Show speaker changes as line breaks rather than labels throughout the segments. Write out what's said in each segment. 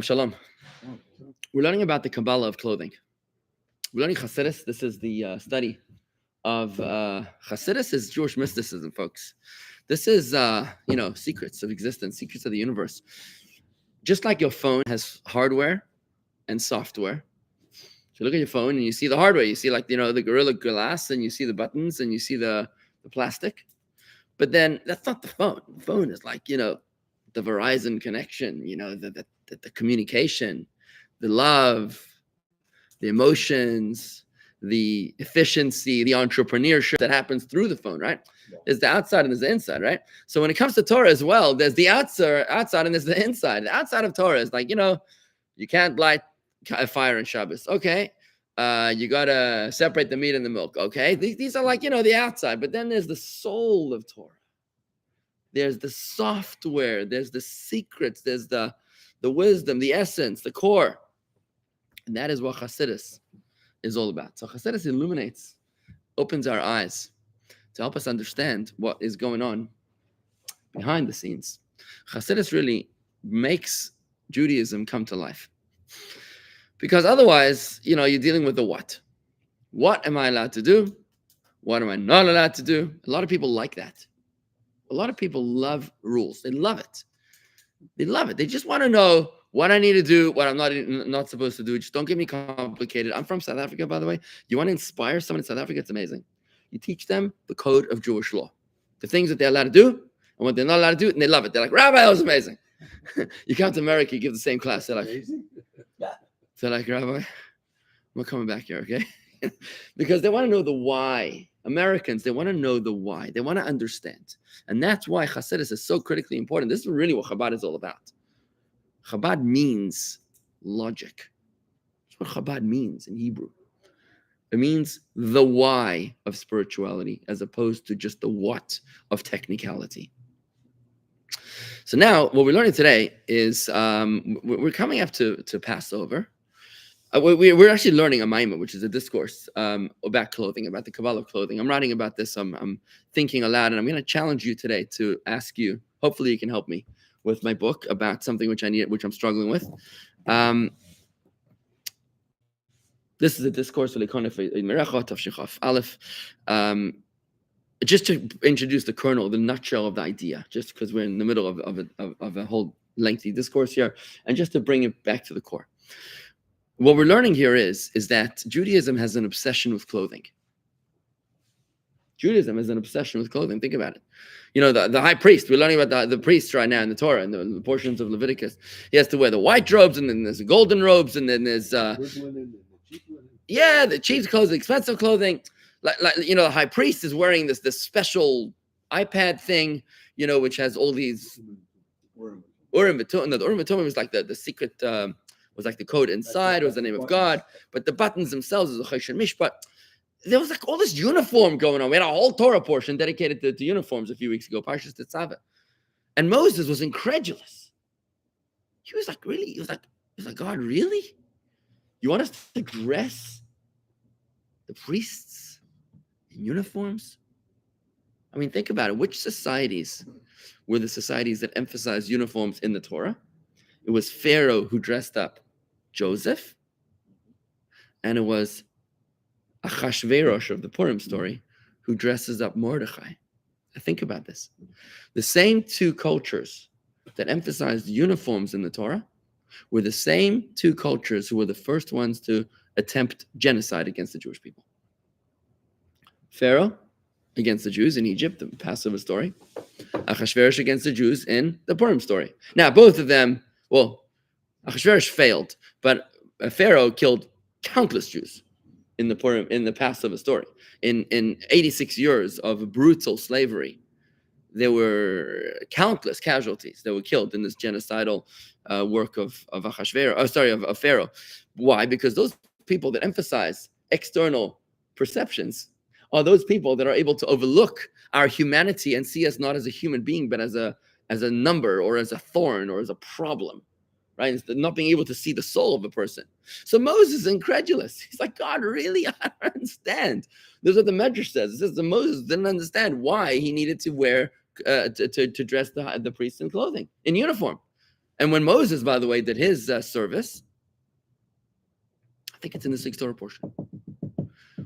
Shalom. We're learning about the Kabbalah of clothing. We're learning Chassidus. This is the study of Chassidus is Jewish mysticism, folks. This is, secrets of existence, secrets of the universe. Just like your phone has hardware and software. So you look at your phone and you see the hardware. You see the Gorilla Glass, and you see the buttons, and you see the plastic. But then that's not the phone. The phone is the Verizon connection, the communication, the love, the emotions, the efficiency, the entrepreneurship that happens through the phone, right? Yeah. There's the outside and there's the inside, right? So when it comes to Torah as well, there's the outside and there's the inside. The outside of Torah is you can't light a fire in Shabbos. Okay. You got to separate the meat and the milk. Okay. These are the outside, but then there's the soul of Torah. There's the software, there's the secrets, there's the wisdom, the essence, the core. And that is what Chassidus is all about. So Chassidus illuminates, opens our eyes to help us understand what is going on behind the scenes. Chassidus really makes Judaism come to life. Because otherwise, you're dealing with the what. What am I allowed to do? What am I not allowed to do? A lot of people like that. A lot of people love rules. They love it. They love it. They just want to know what I need to do, what I'm not supposed to do. Just don't get me complicated. I'm from South Africa, by the way. You want to inspire someone in South Africa? It's amazing. You teach them the code of Jewish law, the things that they're allowed to do and what they're not allowed to do, and they love it. They're like, Rabbi, that was amazing. You come to America, you give the same class. They're like, Rabbi, I'm not coming back here, okay? Because they want to know the why. Americans, they want to know the why. They want to understand. And that's why Chassidus is so critically important. This is really what Chabad is all about. Chabad means logic. That's what Chabad means in Hebrew. It means the why of spirituality as opposed to just the what of technicality. So now what we're learning today is we're coming up to Passover. We're actually learning a Maimon, which is a discourse about clothing, about the Kabbalah of clothing. I'm writing about this. I'm thinking aloud, and I'm going to challenge you today to ask you. Hopefully, you can help me with my book about something which I'm struggling with. This is a discourse with Yikonef, oid Morecha, Tavshinchaf Aleph. Just to introduce the kernel, the nutshell of the idea, just because we're in the middle of a whole lengthy discourse here, and just to bring it back to the core. What we're learning here is that Judaism has an obsession with clothing. Judaism has an obsession with clothing. Think about it. The high priest, we're learning about the priest right now in the Torah, and the portions of Leviticus. He has to wear the white robes, and then there's the golden robes, and then there's the cheap clothing, expensive clothing. The high priest is wearing this special iPad thing, which has all these Urim V'Tumim. The Urim V'Tumim is like the secret. Was like the code inside, was the name of God, but the buttons themselves is a Choshen Mishpat. There was all this uniform going on. We had a whole Torah portion dedicated to uniforms a few weeks ago, Parshas Tetzaveh. And Moses was incredulous. He was like, really? He was like, God, really? You want us to dress the priests in uniforms? I mean, think about it. Which societies were the societies that emphasized uniforms in the Torah? It was Pharaoh who dressed up Joseph, and it was Achashverosh of the Purim story who dresses up Mordechai. Think about this. The same two cultures that emphasized uniforms in the Torah were the same two cultures who were the first ones to attempt genocide against the Jewish people. Pharaoh against the Jews in Egypt, the Passover story. Achashverosh against the Jews in the Purim story. Now, both of them, Achashverosh failed, but Pharaoh killed countless Jews in the Passover story. In 86 years of brutal slavery, there were countless casualties that were killed in this genocidal work of Pharaoh. Why? Because those people that emphasize external perceptions are those people that are able to overlook our humanity and see us not as a human being, but as a number or as a thorn or as a problem. Right? It's not being able to see the soul of a person. So Moses is incredulous. He's like, God, really? I don't understand. This is what the Medrash says. It says that Moses didn't understand why he needed to wear, to dress the priests in clothing, in uniform. And when Moses, by the way, did his service, I think it's in this week's Torah portion.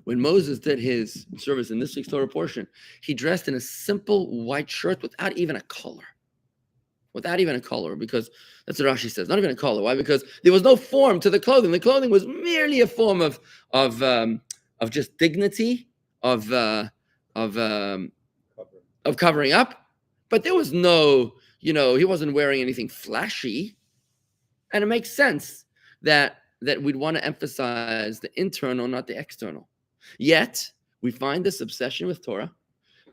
When Moses did his service in this week's Torah portion, he dressed in a simple white shirt without even a collar. Without even a collar, because that's what Rashi says. Not even a collar. Why? Because there was no form to the clothing. The clothing was merely a form of just dignity, of covering up. But there was no, he wasn't wearing anything flashy. And it makes sense that we'd want to emphasize the internal, not the external. Yet, we find this obsession with Torah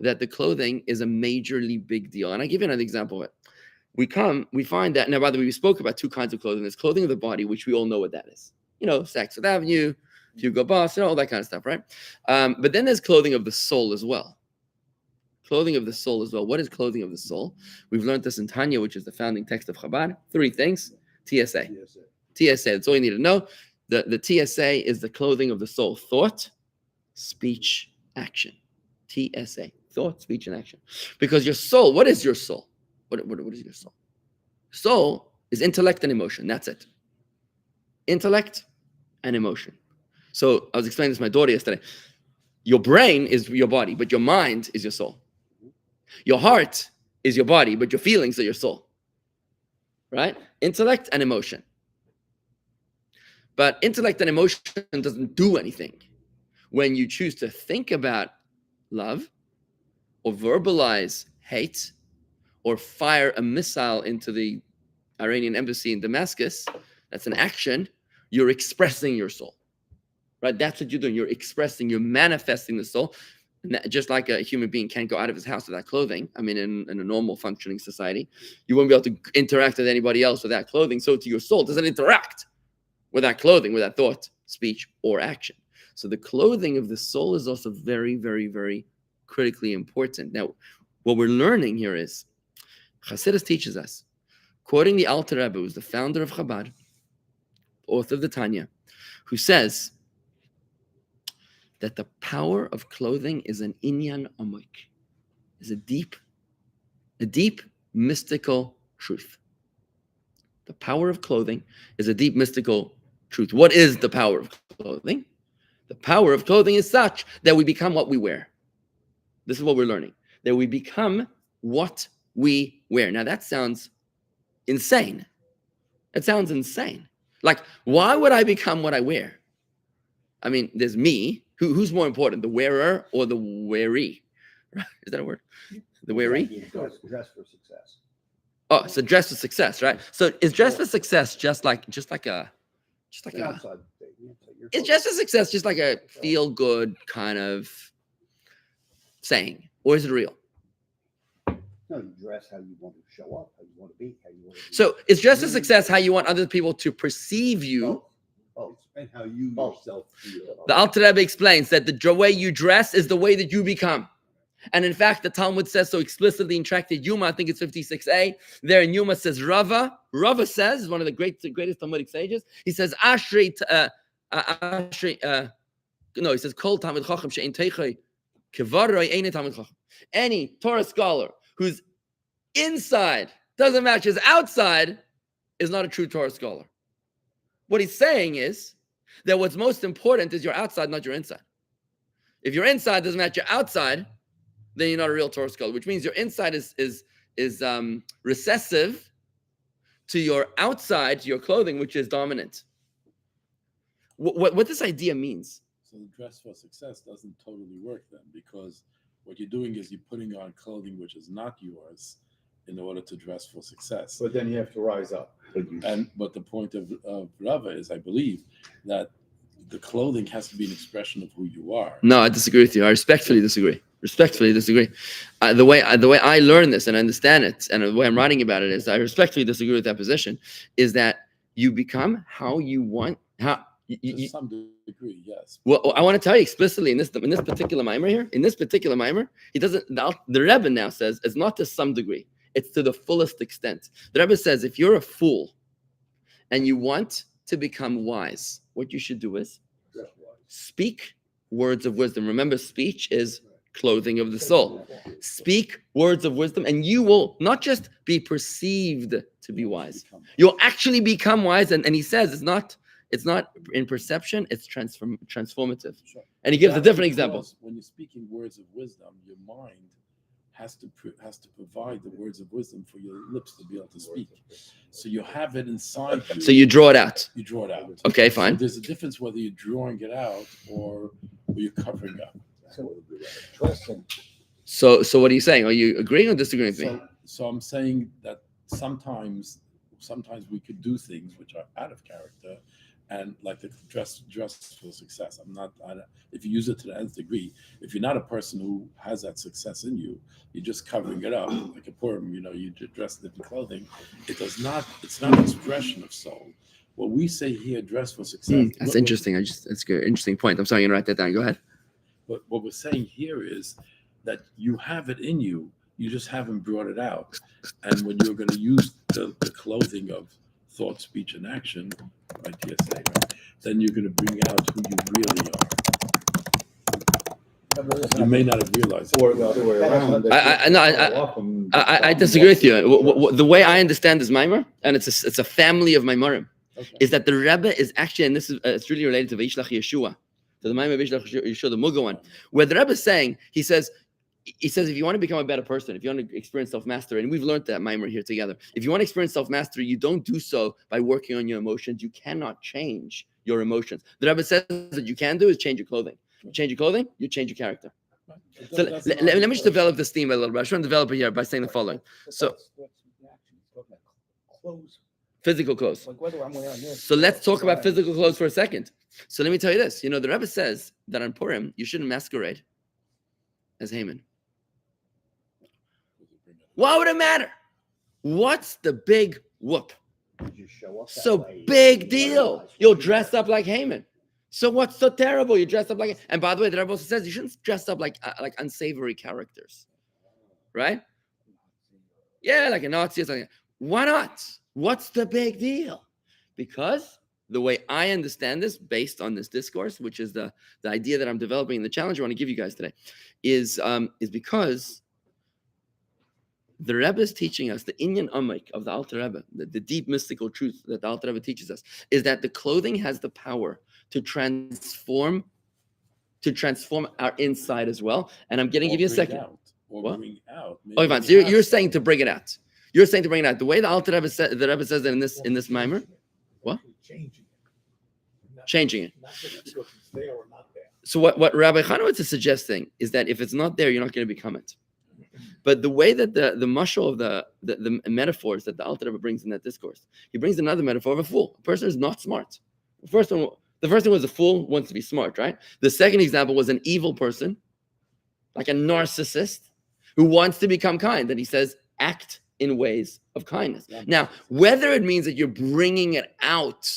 that the clothing is a majorly big deal. And I give you another example of it. We find that, now, by the way, we spoke about two kinds of clothing. There's clothing of the body, which we all know what that is. Saks Fifth Avenue, Hugo Boss, all that kind of stuff, right? But then there's clothing of the soul as well. Clothing of the soul as well. What is clothing of the soul? We've learned this in Tanya, which is the founding text of Chabad. 3 things. TSA. That's all you need to know. The TSA is the clothing of the soul. Thought, speech, action. TSA. Thought, speech, and action. Because your soul, what is your soul? What is your soul? Soul is intellect and emotion. That's it. Intellect and emotion. So I was explaining this to my daughter yesterday. Your brain is your body, but your mind is your soul. Your heart is your body, but your feelings are your soul. Right? Intellect and emotion. But intellect and emotion doesn't do anything. When you choose to think about love or verbalize hate or fire a missile into the Iranian embassy in Damascus, that's an action. You're expressing your soul, right? That's what you're doing. You're manifesting the soul. And that, just like a human being can't go out of his house without clothing. I mean, in a normal functioning society, you won't be able to interact with anybody else without clothing. So to your soul, it doesn't interact with that clothing, with that thought, speech, or action. So the clothing of the soul is also very, very, very critically important. Now, what we're learning here is, Chassidus teaches us, quoting the Alter Rebbe, who's the founder of Chabad, author of the Tanya, who says that the power of clothing is an inyan amok, is a deep mystical truth. The power of clothing is a deep mystical truth. What is the power of clothing? The power of clothing is such that we become what we wear. This is what we're learning. That we become what we wear. Now that sounds insane. It sounds insane. Like, why would I become what I wear? I mean, there's me. Who's more important, the wearer or the weary? Is that a word? The weary?
Dress for success.
Oh, so dress for success, right? So is dress for success just like a is dress for success just like a feel good kind of saying, or is it real?
No, you dress how you want to show up, how you want to be, how you want to be.
So is dress for success how you want other people to perceive you?
And how you yourself feel.
The Alter Rebbe explains that the way you dress is the way that you become. And in fact, the Talmud says so explicitly in Tractate Yuma, I think it's 56a. There in Yuma says Rava. Rava says, one of the greatest Talmudic sages, he says, he says, Kol Talmud Chacham she'ein teichei kevaroi eini Talmud Chacham. Any Torah scholar who's inside doesn't match his outside is not a true Torah scholar. What he's saying is that what's most important is your outside, not your inside. If your inside doesn't match your outside, then you're not a real Torah scholar, which means your inside is recessive to your outside, to your clothing, which is dominant. What this idea means.
So the dress for success doesn't totally work then, because what you're doing is you're putting on clothing which is not yours in order to dress for success.
But then you have to rise up.
But the point of Rava is, I believe, that the clothing has to be an expression of who you are.
No, I disagree with you. I respectfully disagree. The way I learn this and understand it, and the way I'm writing about it is, I respectfully disagree with that position. Is that you become how you want? How
to some degree, yes.
Well, I want to tell you explicitly in this particular mimer here. In this particular mimer, he doesn't. The Rebbe now says it's not to some degree; it's to the fullest extent. The Rebbe says if you're a fool and you want to become wise, what you should do is speak words of wisdom. Remember, speech is clothing of the soul. Speak words of wisdom, and you will not just be perceived to be wise. You'll actually become wise. And he says it's not in perception, it's transformative.
Sure.
And he gives a
That's
different
because
example.
When you're speaking words of wisdom, your mind has to provide the words of wisdom for your lips to be able to speak. So you have it inside you.
So you draw it out.
You draw it out.
Okay,
So
fine.
there's a difference whether you're drawing it out or you're covering up.
So, trust and
So what are you saying? Are you agreeing or disagreeing with me?
So I'm saying that sometimes we could do things which are out of character, and like the dress for success. If you use it to the nth degree, if you're not a person who has that success in you, you're just covering it up like a Purim. You dress in different clothing. It's not an expression of soul. What we say here, dress for success.
That's interesting. That's a good, interesting point. I'm sorry, I'm gonna write that down. Go ahead.
But what we're saying here is that you have it in you. You just haven't brought it out. And when you're going to use the clothing of thought, speech, and action, like TSA, right, then you're going to bring out who you really are. You may not have realized it.
Or the other way around.
I disagree with you. The way I understand this mimer, and it's a family of mimarim,
Okay.
is that the Rebbe is actually, and this is it's really related to Vayishlach Yeshua, to the mimer of Vayishlach Yeshua, the Muga one, where the Rebbe is saying, he says, if you want to become a better person, if you want to experience self-mastery, and we've learned that mimer here together, if you want to experience self-mastery, you don't do so by working on your emotions. You cannot change your emotions. The Rebbe says that you can do is change your clothing. You change your clothing, you change your character. So let me just develop this theme a little bit. I just want to develop it here by saying the following. So
clothes.
physical clothes.
Like whether I'm wearing this.
So let's talk about physical clothes for a second. So let me tell you this. The Rebbe says that on Purim, you shouldn't masquerade as Haman. Why would it matter? What's the big whoop?
You just show up that
So
way.
big
You
deal.
realize
You'll
what
dress up like Haman. So what's so terrible? You dress up like, and by the way, the Rebbe also says you shouldn't dress up like unsavory characters, right? Yeah, like a Nazi or something. Why not? What's the big deal? Because the way I understand this, based on this discourse, which is the idea that I'm developing in the challenge I want to give you guys today, is because the Rebbe is teaching us the Inyan Amik of the Alter Rebbe, the deep mystical truth that the Alter Rebbe teaches us, is that the clothing has the power to transform our inside as well. And I'm going to give you a second. What?
Bring out.
Oh, Ivan, so you're saying to bring it out. You're saying to bring it out. The way the Alter Rebbe says that in this mimer, what? Changing it.
Not just because it's there or not there.
So what Rabbi Chanowitz is suggesting is that if it's not there, you're not going to become it. But the way that the mashal of the metaphors that the Alter Rebbe brings in that discourse, he brings another metaphor of a fool. A person is not smart. The first one was a fool wants to be smart, right? The second example was an evil person, like a narcissist, who wants to become kind. And he says, act in ways of kindness. Now, whether it means that you're bringing it out,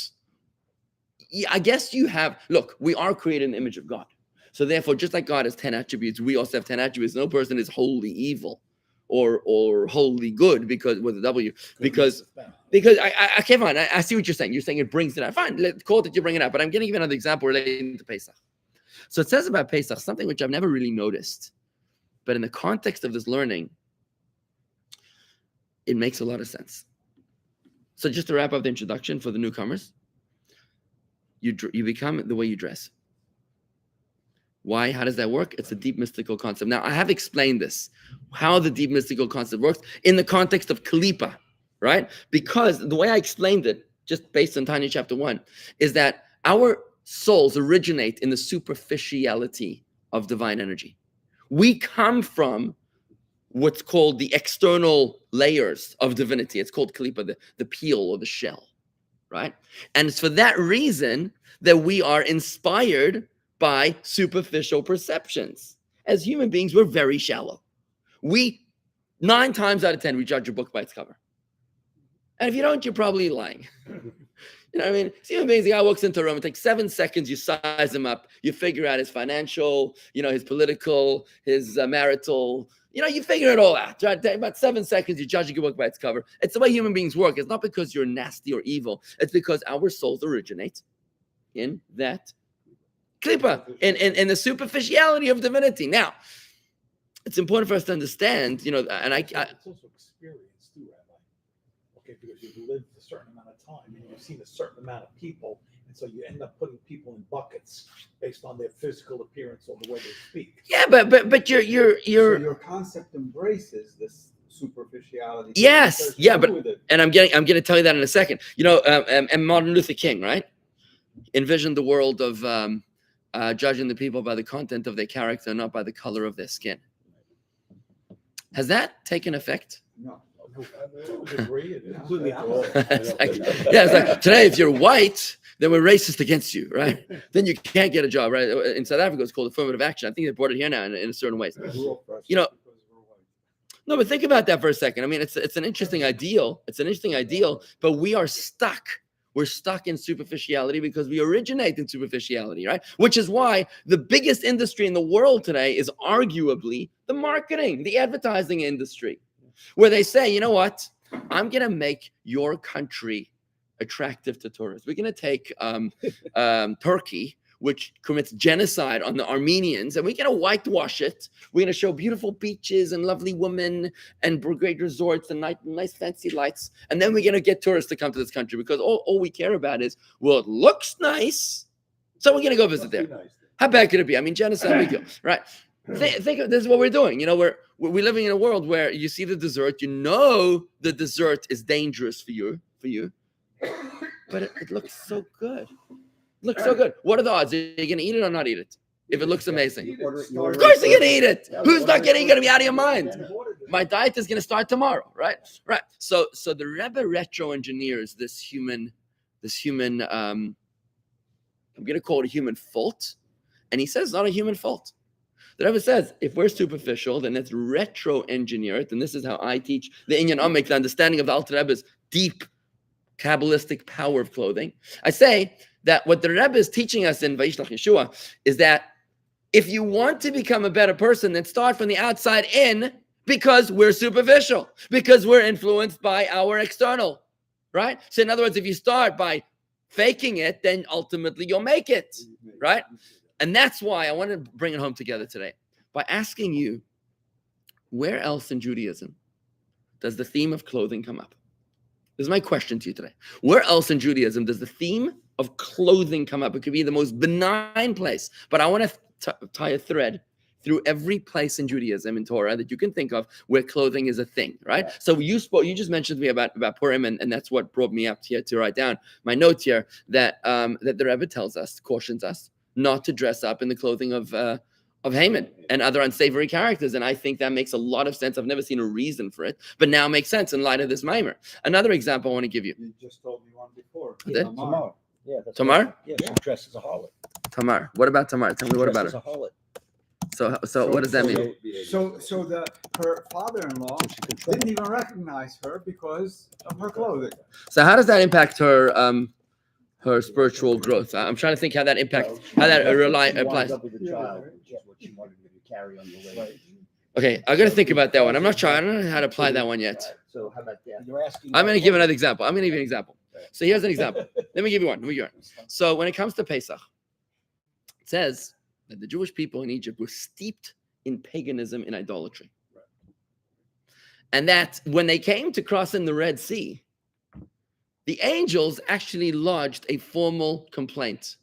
I guess you have, look, we are created in the image of God. So therefore, just like God has 10 attributes, we also have 10 attributes. No person is wholly evil or wholly good because with a W, because I can't find. I see what you're saying. You're saying it brings it out. Fine, let's call it that you bring it out. But I'm going to give you another example relating to Pesach. So it says about Pesach something which I've never really noticed, but in the context of this learning, it makes a lot of sense. So just to wrap up the introduction for the newcomers, you become the way you dress. Why? How does that work? It's a deep mystical concept. Now, I have explained this, how the deep mystical concept works in the context of Kalipa, right? Because the way I explained it, just based on Tanya chapter 1, is that our souls originate in the superficiality of divine energy. We come from what's called the external layers of divinity. It's called Kalipa, the peel or the shell, right? And it's for that reason that we are inspired by superficial perceptions. As human beings, we're very shallow. 9 times out of 10, we judge a book by its cover. And if you don't, you're probably lying. You know what I mean? It's human beings, the guy walks into a room, it takes 7 seconds, you size him up, you figure out his financial, his political, his marital, you figure it all out. Right? About 7 seconds, you're judging a book by its cover. It's the way human beings work. It's not because you're nasty or evil. It's because our souls originate in that klipa, in the superficiality of divinity. Now, it's important for us to understand, and
It's also experience too, Rabbi. Okay, because you've lived a certain amount of time and you've seen a certain amount of people, and so you end up putting people in buckets based on their physical appearance or the way they speak.
Yeah, but
So
you're
your concept embraces this superficiality.
Yes,
There's
yeah,
fun
but
with it.
and I'm going to tell you that in a second. And Martin Luther King, right, envisioned the world of judging the people by the content of their character, not by the color of their skin. Has that taken effect?
No.
To a degree, it is.
Completely
It's like, yeah, it's like today, if you're white, then we're racist against you, right? Then you can't get a job, right? In South Africa, it's called affirmative action. I think they brought it here now in a certain ways. You know, no, but think about that for a second. I mean, it's an interesting ideal. It's an interesting ideal, but we are stuck. We're stuck in superficiality because we originate in superficiality, right? Which is why the biggest industry in the world today is arguably the marketing, the advertising industry, where they say, you know what? I'm going to make your country attractive to tourists. We're going to take Turkey, which commits genocide on the Armenians, and we're going to whitewash it. We're going to show beautiful beaches and lovely women and great resorts and nice fancy lights. And then we're going to get tourists to come to this country because all we care about is, well, it looks nice, so we're going to go visit there. How bad could it be? I mean, genocide, big deal, right? Think of this is what we're doing. We're living in a world where you see the dessert, the dessert is dangerous for you, but it looks so good. Looks so good. What are the odds? Are you going to eat it or not eat it? If it looks amazing. Of course you're going to eat it. Who's not getting? You're going to be out of your mind. My diet is going to start tomorrow, right? Right. So the Rebbe retro engineers this human, I'm going to call it a human fault. And he says it's not a human fault. The Rebbe says, if we're superficial, then let's retro engineer it. And this is how I teach the Inyan Amik, the understanding of the Alter Rebbe's deep Kabbalistic power of clothing. I say that what the Rebbe is teaching us in Vayishlach Yeshua is that if you want to become a better person, then start from the outside in, because we're superficial, because we're influenced by our external, right? So in other words, if you start by faking it, then ultimately you'll make it, right? And that's why I want to bring it home together today by asking you, where else in Judaism does the theme of clothing come up? This is my question to you today. Where else in Judaism does the theme of clothing come up? It could be the most benign place, but I want to tie a thread through every place in Judaism in Torah that you can think of where clothing is a thing, right? Yeah. So you just mentioned to me about Purim, and that's what brought me up here to write down my notes here that the Rebbe cautions us not to dress up in the clothing of Haman and other unsavory characters. And I think that makes a lot of sense. I've never seen a reason for it, but now it makes sense in light of this mimer. Another example I want to give you.
You just told me one before.
Yeah,
Tamar. Yeah, that's
Tamar?
Right. Yeah, she dresses as a harlot.
Tamar. What about Tamar? Tell me what about
Dresses
her.
as a harlot.
So what does that mean?
So her father-in-law didn't even recognize her because of her clothing.
So how does that impact her spiritual growth? I'm trying to think how that impacts, how that applies.
Up with a child, which is what she wanted me to carry on the way.
Okay, I got to think about that one. I don't know how to apply that one yet.
So how about that? You're asking.
I'm going to give another example. I'm going to give you an example. So here's an example. Let me give you one. So when it comes to Pesach, it says that the Jewish people in Egypt were steeped in paganism and idolatry. And that when they came to cross in the Red Sea, the angels actually lodged a formal complaint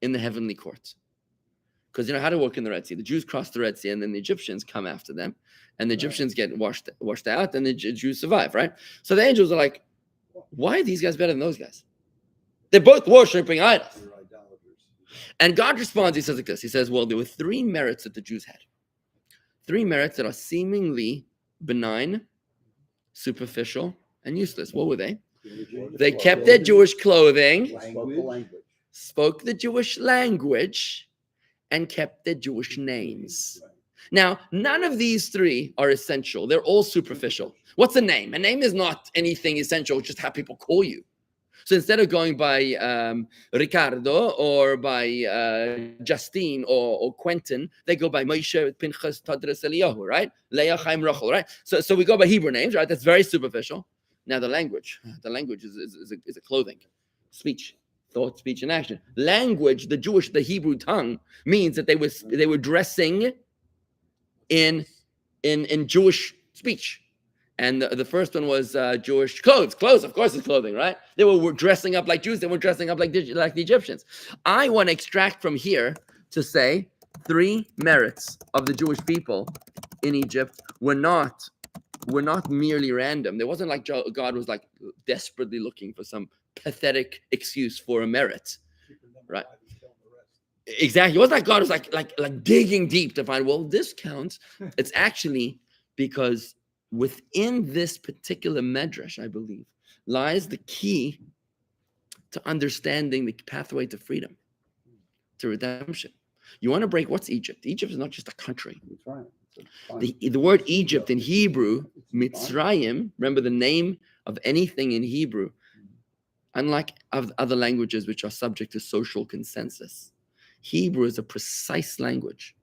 in the heavenly court. Because you know how to work in the Red Sea. The Jews cross the Red Sea, and then the Egyptians come after them. And the Egyptians get washed out, and the Jews survive, right? So the angels are like, why are these guys better than those guys? They're both worshiping idols. And God responds, he says like this. He says, well, there were three merits that the Jews had. Three merits that are seemingly benign, superficial, and useless. What were they? They kept their Jewish clothing, spoke the Jewish language, and kept their Jewish names. Now, none of these three are essential. They're all superficial. What's a name? A name is not anything essential, it's just how people call you. So instead of going by Ricardo or by Justine or Quentin, they go by Moshe, Pinchas, Tadras, Eliyahu, right? Leah, Chaim, Rachel, right? So we go by Hebrew names, right? That's very superficial. Now the language is a clothing, speech, thought, speech, and action. Language, the Hebrew tongue means that they were dressing in in Jewish speech. And the first one was Jewish clothes. Clothes, of course, is clothing, right? They were dressing up like Jews. They were dressing up like the Egyptians. I want to extract from here to say 3 merits of the Jewish people in Egypt were not merely random. There wasn't like God was like desperately looking for some pathetic excuse for a merit, right? Exactly. It wasn't like God was like digging deep to find, well, this counts. It's actually because within this particular medrash, I believe, lies the key to understanding the pathway to freedom, to redemption. You want to break what's Egypt? Egypt is not just a country.
That's right.
The word Egypt in Hebrew, Mitzrayim, remember the name of anything in Hebrew, unlike other languages which are subject to social consensus. Hebrew is a precise language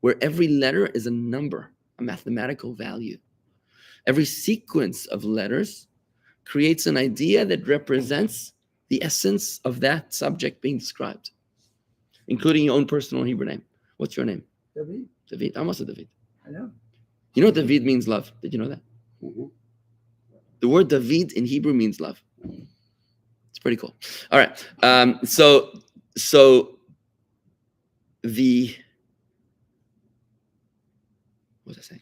where every letter is a number, a mathematical value. Every sequence of letters creates an idea that represents the essence of that subject being described, including your own personal Hebrew name. What's your name?
David.
David. I'm also David.
I know.
You know David means love. Did you know that?
Mm-hmm.
The word David in Hebrew means love. It's pretty cool. All right. So the what was I saying?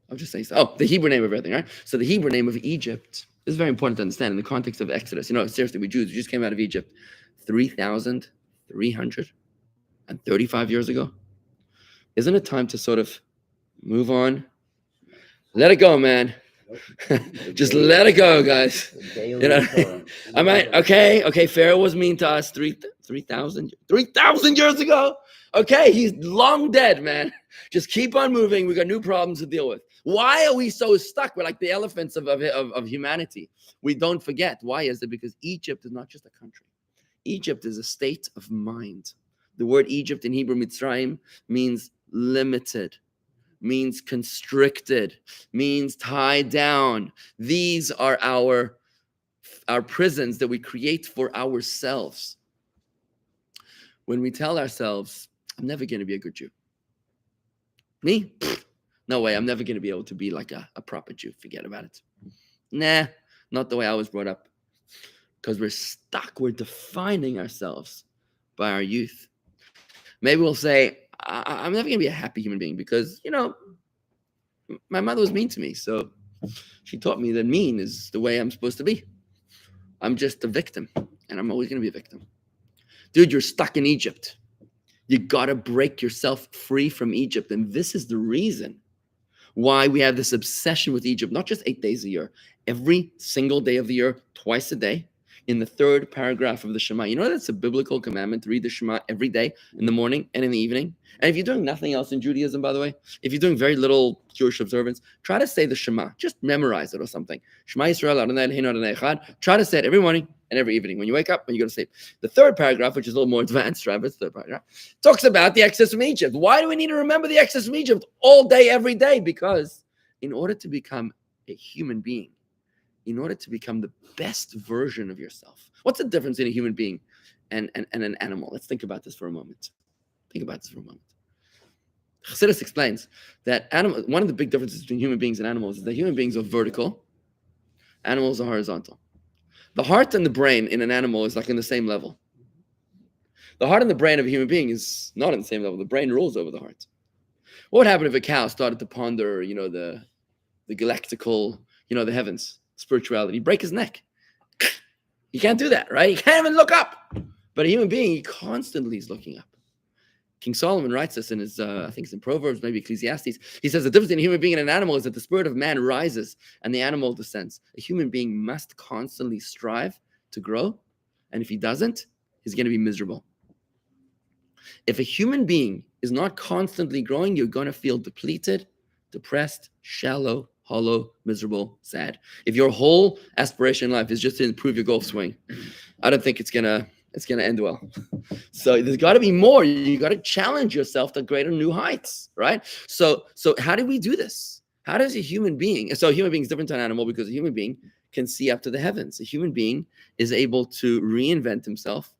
I was just saying. The Hebrew name of everything, right? So the Hebrew name of Egypt is very important to understand in the context of Exodus. Seriously, we Jews, we just came out of Egypt 3,335 years ago. Isn't it time to sort of move on? Let it go, man. Just let it go, guys. I might. Okay. Pharaoh was mean to us 3,000 years ago. Okay, he's long dead, man. Just keep on moving. We got new problems to deal with. Why are we so stuck? We're like the elephants of humanity. We don't forget. Why is it? Because Egypt is not just a country. Egypt is a state of mind. The word Egypt in Hebrew, Mitzrayim, means limited, means constricted, means tied down. These are our prisons that we create for ourselves. When we tell ourselves, I'm never going to be a good Jew. Me? No way. I'm never going to be able to be like a proper Jew. Forget about it. Nah, not the way I was brought up. Because we're stuck. We're defining ourselves by our youth. Maybe we'll say, I'm never going to be a happy human being because, my mother was mean to me. So she taught me that mean is the way I'm supposed to be. I'm just a victim. And I'm always going to be a victim. Dude, you're stuck in Egypt. You got to break yourself free from Egypt. And this is the reason why we have this obsession with Egypt, not just 8 days a year, every single day of the year, twice a day, in the 3rd paragraph of the Shema. You know that's a biblical commandment to read the Shema every day in the morning and in the evening. And if you're doing nothing else in Judaism, by the way, if you're doing very little Jewish observance, try to say the Shema. Just memorize it or something. Shema Yisrael Adonai Eloheinu Adonai Echad. Try to say it every morning and every evening when you wake up and you go to sleep. The 3rd paragraph, which is a little more advanced, right? But it's the 3rd paragraph, talks about the exodus from Egypt. Why do we need to remember the exodus from Egypt all day, every day? Because in order to become a human being, in order to become the best version of yourself, what's the difference in a human being and an animal? Let's think about this for a moment. Chassidus explains that one of the big differences between human beings and animals is that human beings are vertical, animals are horizontal. The heart and the brain in an animal is like in the same level. The heart and the brain of a human being is not on the same level. The brain rules over the heart. What would happen if a cow started to ponder, the galactical, the heavens, spirituality? Break his neck. He can't do that, right? He can't even look up. But a human being, he constantly is looking up. King Solomon writes this in his, I think it's in Proverbs, maybe Ecclesiastes. He says the difference between a human being and an animal is that the spirit of man rises and the animal descends. A human being must constantly strive to grow. And if he doesn't, he's going to be miserable. If a human being is not constantly growing, you're going to feel depleted, depressed, shallow, hollow, miserable, sad. If your whole aspiration in life is just to improve your golf swing, I don't think it's gonna end well. So there's got to be more. You got to challenge yourself to greater new heights, right? So how do we do this? How does a human being? So a human being is different to an animal because a human being can see up to the heavens. A human being is able to reinvent himself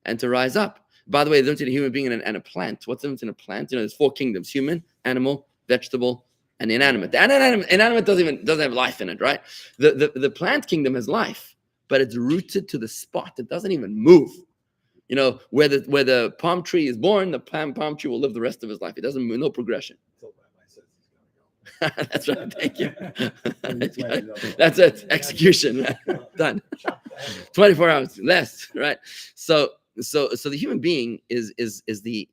and to rise up. By the way, the difference between a human being and a plant. What's the difference in a plant? There's 4 kingdoms: human, animal, vegetable, and inanimate. The inanimate doesn't have life in it, right? The plant kingdom has life, but it's rooted to the spot. It doesn't even move. You know, where the palm tree is born, the palm tree will live the rest of his life. It doesn't move, no progression. That's right. Thank you. That's it. Execution. Done. 24 hours less, right? So the human being is the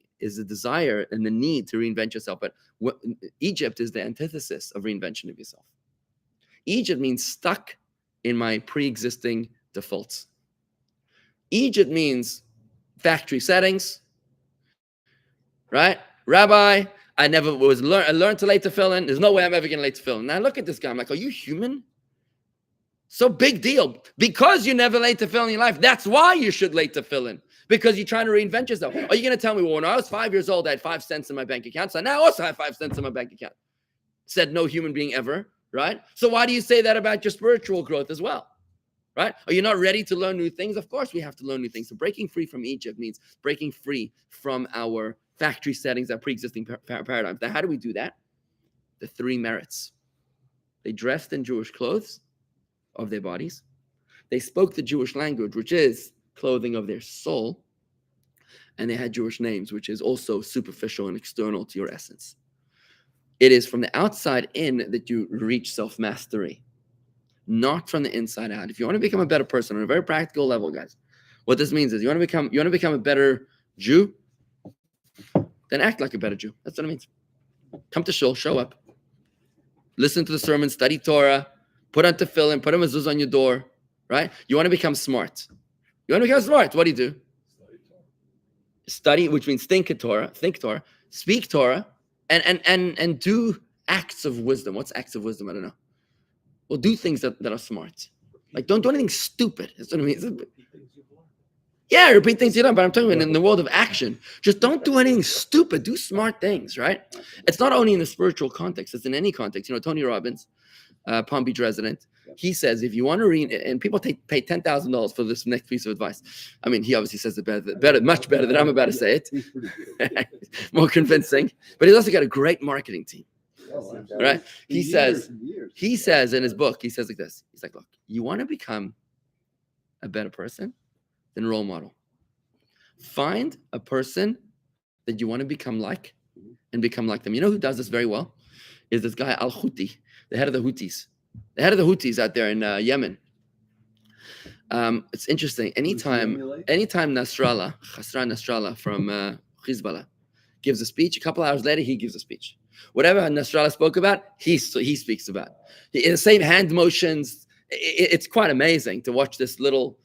desire and the need to reinvent yourself. But Egypt is the antithesis of reinvention of yourself. Egypt means stuck in my pre-existing defaults. Egypt means factory settings, right? Rabbi, I never was I learned to lay tefillin. There's no way I'm ever going to lay tefillin. Now look at this guy. I'm like, are you human? So big deal. Because you never lay tefillin in your life, that's why you should lay tefillin. Because you're trying to reinvent yourself. Are you going to tell me, well, when I was 5 years old, I had 5 cents in my bank account. So now I also have 5 cents in my bank account. Said no human being ever, right? So why do you say that about your spiritual growth as well? Right? Are you not ready to learn new things? Of course we have to learn new things. So breaking free from Egypt means breaking free from our factory settings, our pre-existing paradigms. Now, how do we do that? The 3 merits. They dressed in Jewish clothes of their bodies. They spoke the Jewish language, which is clothing of their soul. And they had Jewish names, which is also superficial and external to your essence. It is from the outside in that you reach self-mastery, not from the inside out. If you want to become a better person on a very practical level, guys, what this means is you want to become a better Jew, then act like a better Jew. That's what it means. Come to shul, show up, listen to the sermon, study Torah, put on tefillin, put a mezuzah on your door, right? You want to become smart. You want to become smart. What do? Study, which means think Torah, speak Torah, and do acts of wisdom. What's acts of wisdom? I don't know. Well, do things that are smart. Like, don't do anything stupid. That's what I mean. Yeah, repeat things you done, but I'm talking about in the world of action. Just don't do anything stupid. Do smart things, right? It's not only in the spiritual context. It's in any context. You know, Tony Robbins, Palm Beach resident, he says, if you want to read, and people pay $10,000 for this next piece of advice. I mean, he obviously says it much better than I'm about to say it. More convincing. But he's also got a great marketing team. Right? He says in his book, he says like this. He's like, look, you want to become a better person? Then role model. Find a person that you want to become like and become like them. You know who does this very well? Is this guy Al-Houthi, the head of the Houthis. The head of the Houthis out there in Yemen. It's interesting. Anytime Nasrallah, Hassan Nasrallah from Hezbollah gives a speech, a couple hours later, he gives a speech. Whatever Nasrallah spoke about, he speaks about. In the same hand motions, it's quite amazing to watch this little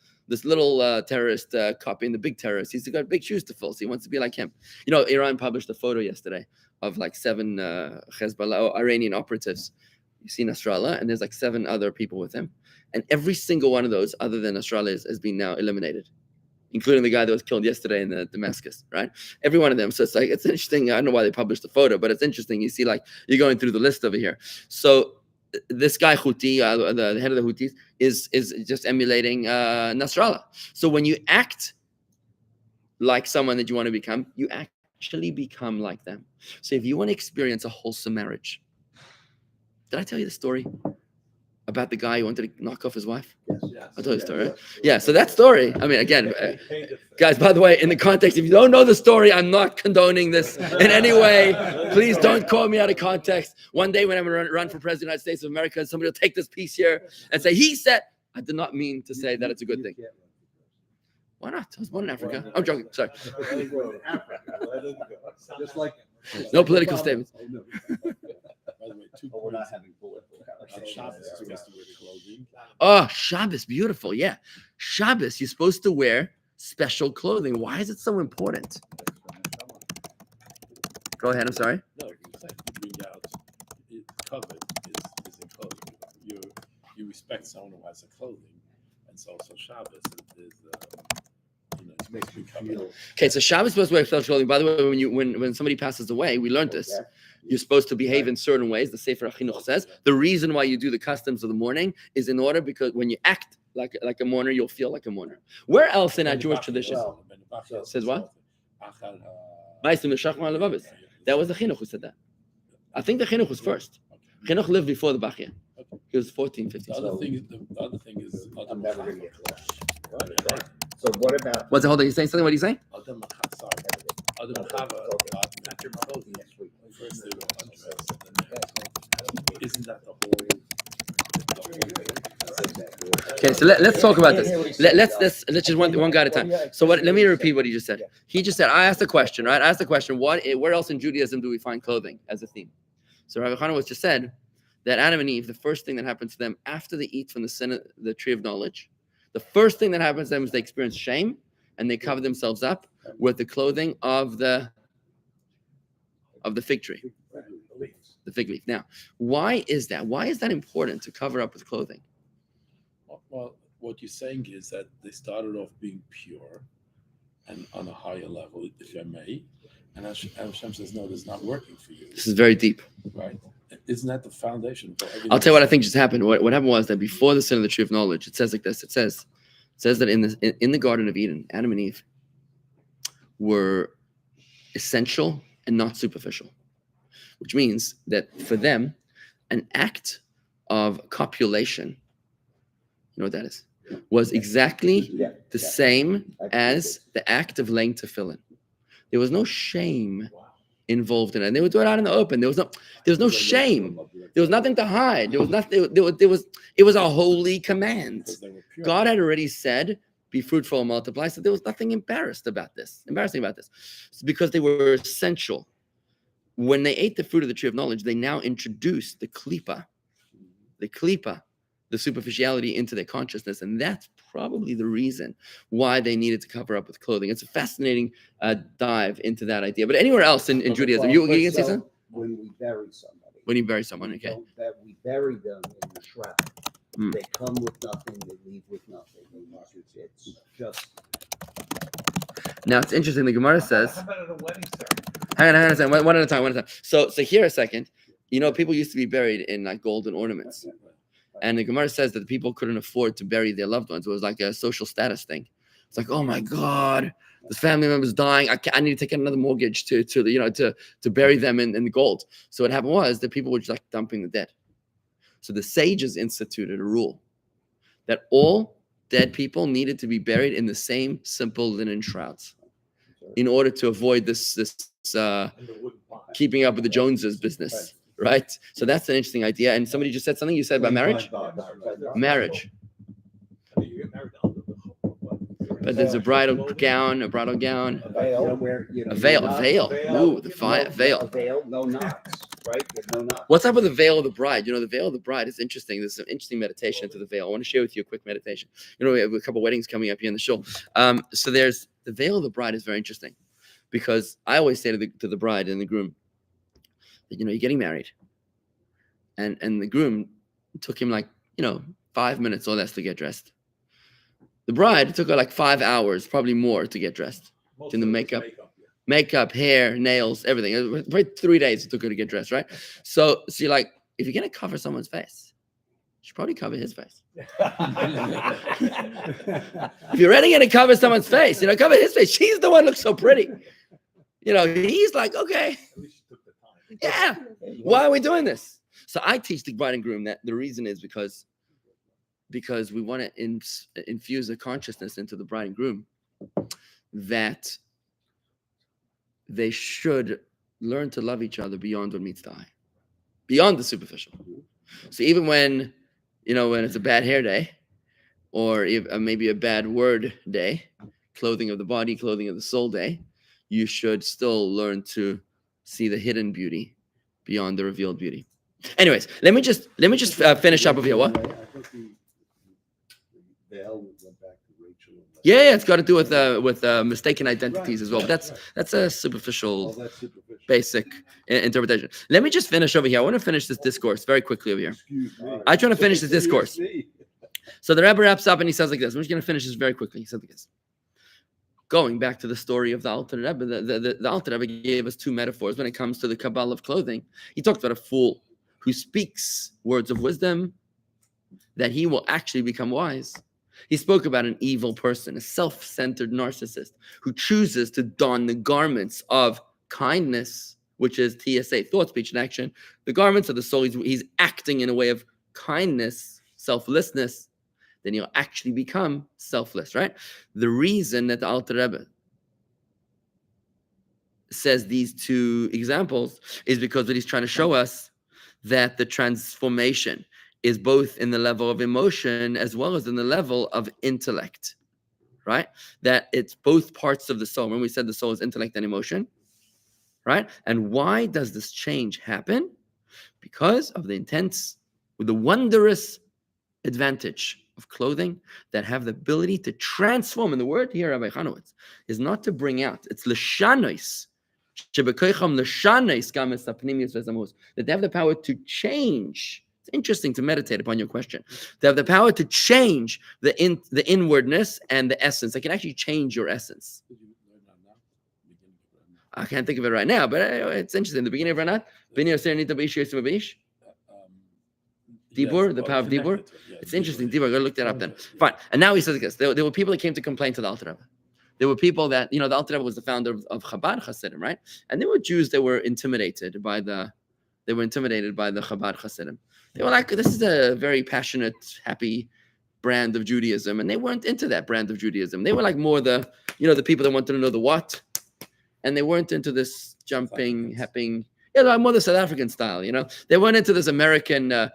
terrorist copying the big terrorist. He's got big shoes to fill, so he wants to be like him. You know, Iran published a photo yesterday of like 7 Hezbollah or Iranian operatives. You see Nasrallah, and there's like 7 other people with him. And every single one of those, other than Nasrallah, has been now eliminated, including the guy that was killed yesterday in Damascus, right? Every one of them. So it's like, it's interesting. I don't know why they published the photo, but it's interesting. You see, like, you're going through the list over here. So this guy Houthi, the head of the Houthis, is just emulating Nasrallah. So when you act like someone that you want to become, you actually become like them. So if you want to experience a wholesome marriage, did I tell you the story about the guy who wanted to knock off his wife?
Yes.
I told you the story, right? Yeah, so that story, I mean, again, guys, by the way, in the context, if you don't know the story, I'm not condoning this in any way. Please don't call me out of context. One day when I'm going to run for president of the United States of America, somebody will take this piece here and say, he said, I did not mean to say that it's a good thing. Why not? I was born in Africa. I'm joking, sorry.
Just like
No political statements.
By the way,
we're not having political
on Shabbos, you're supposed to wear the clothing.
Oh, Shabbos, beautiful. Yeah. Shabbos, you're supposed to wear special clothing. Why is it so important? Go ahead, I'm sorry.
No, you bring out covered is in clothing. You respect someone who has a clothing, and so Shabbos is it's supposed to be covered.
Okay, so Shabbos is supposed to wear special clothing. By the way, when somebody passes away, we learned this. You're supposed to behave in certain ways. The Sefer HaChinuch says the reason why you do the customs of the mourning is in order because when you act like a mourner, you'll feel like a mourner. Where else in our Jewish tradition? Says what? That was the Chinuch who said that. I think the Chinuch was first. Chinuch lived before the Bachya.
Okay.
He was 14, 15.
The other thing is
I'm never going to get lost. Right. So what about?
What's the whole thing? You saying something? What are you saying?
Adam Chava,
Next week.
first they were undressed, and then isn't that the whole?
Okay, so let's talk about this. Let's just one guy at a time. So let me repeat what he just said. He just said, I asked the question, right? I asked the question, where else in Judaism do we find clothing as a theme? So Rabbi Chana was just said that Adam and Eve, the first thing that happened to them after they eat from the tree of knowledge, the first thing that happens to them is they experience shame and they cover themselves up with the clothing of the fig tree, the fig leaf. Now, why is that? Why is that important to cover up with clothing?
Well, what you're saying is that they started off being pure and on a higher level, if I may. And Hashem says, no, this is not working for you.
This is very deep.
Right? Isn't that the foundation for everything?
I'll tell you what I think just happened. What happened was that before the sin of the tree of knowledge, it says like this. It says that in the Garden of Eden, Adam and Eve were essential and not superficial, which means that for them, an act of copulation, you know what that is, was exactly the same as the act of laying tefillin. There was no shame involved in it. And they would do it out in the open. There was no shame. There was nothing to hide. There was nothing. It was a holy command. God had already said, "Be fruitful and multiply." So there was nothing embarrassing about this. It's because they were essential. When they ate the fruit of the tree of knowledge, they now introduced the klipa, the superficiality into their consciousness, and that's probably the reason why they needed to cover up with clothing. It's a fascinating dive into that idea. But anywhere else in Judaism, you can say something?
When we bury somebody.
When you bury someone, okay.
We bury them in the shroud. They come with nothing, they leave with nothing. It's just.
Now it's interesting. The Gemara says.
How about at a wedding ceremony?
Hang on a second. One at a time. So here a second. You know, people used to be buried in like golden ornaments. And the Gemara says that the people couldn't afford to bury their loved ones. It was like a social status thing. It's like, oh my God, the family member's dying. I need to take out another mortgage to bury them in the gold. So what happened was that people were just like dumping the dead. So the sages instituted a rule that all dead people needed to be buried in the same simple linen shrouds in order to avoid this keeping up with the Joneses business. Right? So that's an interesting idea. And somebody just said something. You said about marriage? Marriage. But there's a bridal gown.
A veil.
Ooh, the veil.
A veil, no knots, right? There's no knots.
What's up with the veil of the bride? You know, the veil of the bride is interesting. There's some interesting meditation into the veil. I want to share with you a quick meditation. You know, we have a couple weddings coming up here in the show. So there's the veil of the bride is very interesting because I always say to the bride and the groom, that, you know, you're getting married, and the groom took him 5 minutes or less to get dressed. The bride took her like 5 hours, probably more, to get dressed. In the makeup, hair, nails, everything. It was probably 3 days it took her to get dressed, right? So you're like, if you're gonna cover someone's face, you should probably cover his face. If you're really gonna cover someone's face, cover his face. She's the one who looks so pretty. He's like, okay. Yeah. Why are we doing this? So I teach the bride and groom that the reason is because we want to infuse a consciousness into the bride and groom that they should learn to love each other beyond what meets the eye, beyond the superficial. So even when it's a bad hair day, or maybe a bad word day, clothing of the body, clothing of the soul day, you should still learn to see the hidden beauty beyond the revealed beauty. Anyways, let me just finish up over here. What?
I think the veil went back to Rachel.
Yeah, it's got to do with mistaken identities as well. But that's a superficial, basic interpretation. Let me just finish over here. I want to finish this discourse very quickly over here. I try to finish this discourse. So the Rabbi wraps up and he says like this. I'm just going to finish this very quickly. He said like this. Going back to the story of the Alter Rebbe, the Alter Rebbe gave us two metaphors when it comes to the Kabbalah of clothing. He talked about a fool who speaks words of wisdom that he will actually become wise. He spoke about an evil person, a self-centered narcissist who chooses to don the garments of kindness which is TSA, thought, speech, and action. The garments of the soul, he's acting in a way of kindness, selflessness, then he'll actually become selfless, right? The reason that the Alter Rebbe says these two examples is because what he's trying to show us that the transformation is both in the level of emotion as well as in the level of intellect, right? That it's both parts of the soul. When we said the soul is intellect and emotion, right? And why does this change happen? Because of the intense, with the wondrous advantage of clothing that have the ability to transform. And the word here, Rabbi Chanowitz, is not to bring out. It's l'shanois. That they have the power to change. It's interesting to meditate upon your question. They have the power to change the inwardness and the essence. They can actually change your essence. I can't think of it right now, but it's interesting. The beginning of Ranat, Dibur, the power of Dibur. It's interesting. Dibur, go look that up then. Fine. And now he says this. There were people that came to complain to the Alter Rebbe. There were people that, the Alter Rebbe was the founder of Chabad Chassidim, right? And there were Jews that were intimidated by the Chabad Chassidim. They were like, this is a very passionate, happy brand of Judaism. And they weren't into that brand of Judaism. They were like more the people that wanted to know the what. And they weren't into this jumping, happing, more the South African style, They weren't into this American, they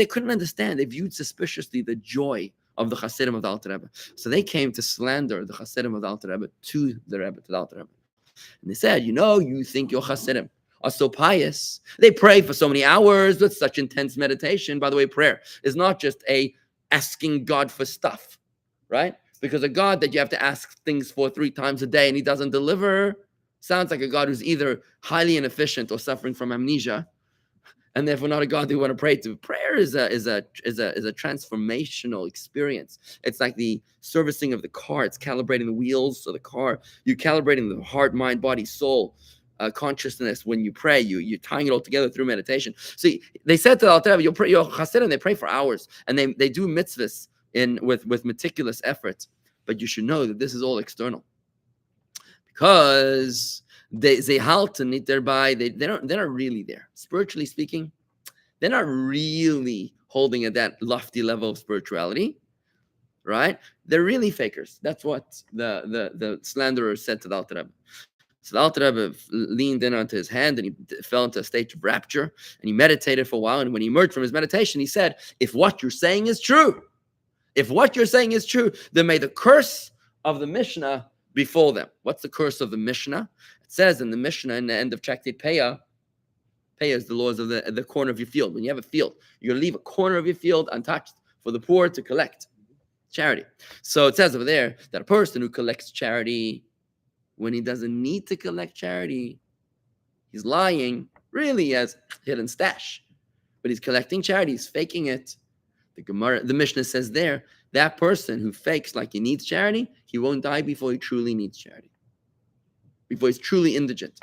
couldn't understand. They viewed suspiciously the joy of the Chassidim of the Alter Rebbe. So they came to slander the Chassidim of the Alter Rebbe to the Alter Rebbe. And they said, you think your Chassidim are so pious. They pray for so many hours with such intense meditation. By the way, prayer is not just asking God for stuff, right? Because a God that you have to ask things for 3 times a day and he doesn't deliver sounds like a God who's either highly inefficient or suffering from amnesia, and therefore not a God that we want to pray to. Prayer is a transformational experience. It's like the servicing of the car. It's calibrating the wheels of the car. You're calibrating the heart, mind, body, soul, consciousness. When you pray, you're tying it all together through meditation. So they said to the Alter Rebbe, your Chassidim, they pray for hours, and they do mitzvahs with meticulous effort. But you should know that this is all external. Because they halten it thereby, they're not really there. Spiritually speaking, they're not really holding at that lofty level of spirituality, right? They're really fakers. That's what the slanderer said to the Alter Rebbe. So the Alter Rebbe leaned in onto his hand and he fell into a state of rapture and he meditated for a while. And when he emerged from his meditation, he said, if what you're saying is true, then may the curse of the Mishnah befall them. What's the curse of the Mishnah? It says in the Mishnah in the end of Chakti Peah is the laws of the corner of your field. When you have a field, you're going to leave a corner of your field untouched for the poor to collect charity. So it says over there that a person who collects charity when he doesn't need to collect charity, he's lying, really has hidden stash. But he's collecting charity, he's faking it. The Mishnah says there, that person who fakes like he needs charity, he won't die before he truly needs charity, before he's truly indigent.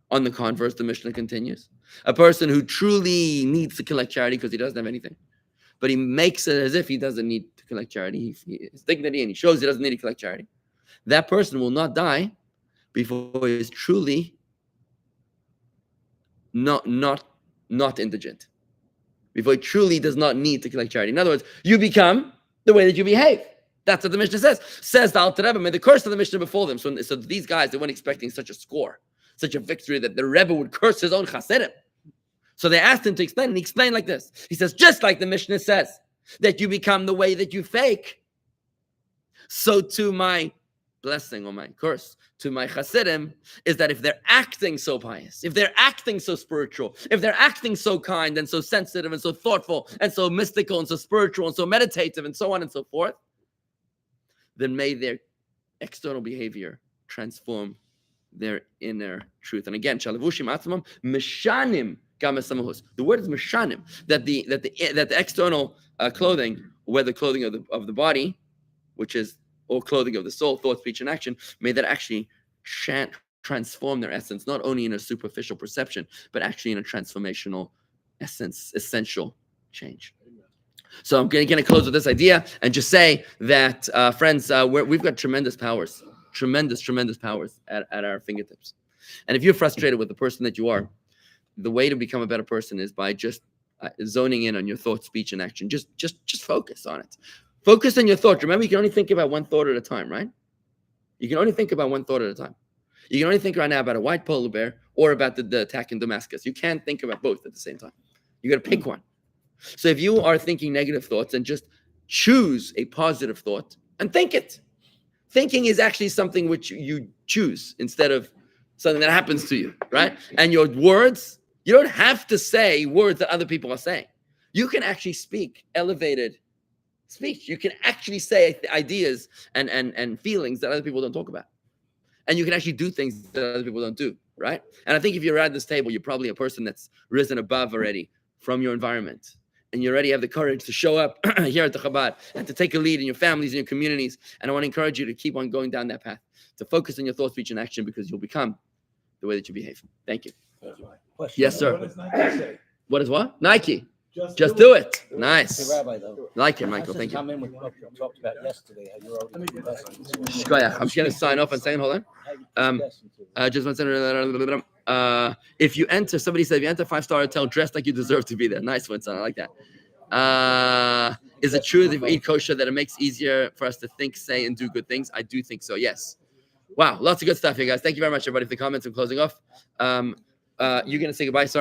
On the converse, the Mishnah continues, a person who truly needs to collect charity because he doesn't have anything, but he makes it as if he doesn't need to collect charity, his dignity, and he shows he doesn't need to collect charity, that person will not die before he is truly not indigent, before he truly does not need to collect charity. In other words, you become the way that you behave. That's what the Mishnah says. Says the Alter Rebbe, may the curse of the Mishnah befall them. So these guys, they weren't expecting such a score, such a victory that the Rebbe would curse his own Chassidim. So they asked him to explain, and he explained like this. He says, just like the Mishnah says, that you become the way that you fake, so to my blessing or my curse to my Chassidim is that if they're acting so pious, if they're acting so spiritual, if they're acting so kind and so sensitive and so thoughtful and so mystical and so spiritual and so meditative and so on and so forth, then may their external behavior transform their inner truth. And again, shalavushim atzmam meshanim gamesamahus. The word is meshanim, that the external clothing, whether clothing of the body, which is or clothing of the soul, thought, speech, and action, may that actually transform their essence, not only in a superficial perception, but actually in a transformational essence, essential change. So I'm going to close with this idea and just say that, friends, we've got tremendous powers at our fingertips. And if you're frustrated with the person that you are, the way to become a better person is by just zoning in on your thought, speech, and action. Just focus on it. Focus on your thought. Remember, you can only think about one thought at a time, right? You can only think about one thought at a time. You can only think right now about a white polar bear or about the attack in Damascus. You can't think about both at the same time. You got to pick one. So if you are thinking negative thoughts, then just choose a positive thought and think it. Thinking is actually something which you choose instead of something that happens to you, right? And your words, you don't have to say words that other people are saying. You can actually speak elevated speech. You can actually say ideas and feelings that other people don't talk about. And you can actually do things that other people don't do, right? And I think if you're at this table, you're probably a person that's risen above already from your environment. And you already have the courage to show up here at the Chabad and to take a lead in your families and your communities. And I want to encourage you to keep on going down that path, to focus on your thought, speech, and action, because you'll become the way that you behave. Thank you.
Question.
Yes, sir.
What does Nike say?
What is what? Nike.
Just
Just do it.
Hey,
Nice.
Rabbi, though.
Like it,
I
Michael.
just
Thank you.
come in with what you talked about yesterday, how you're already investing.
Shkoyach. I'm just going to sign off and saying, hold on. Just one second. If you enter, somebody said, if you enter 5-star hotel, dress like you deserve to be there. Nice one, son. I like that. Is it true that if we eat kosher that it makes it easier for us to think, say, and do good things? I do think so, yes. Wow, lots of good stuff here, guys. Thank you very much, everybody, for the comments and closing off. You're going to say goodbye, sorry.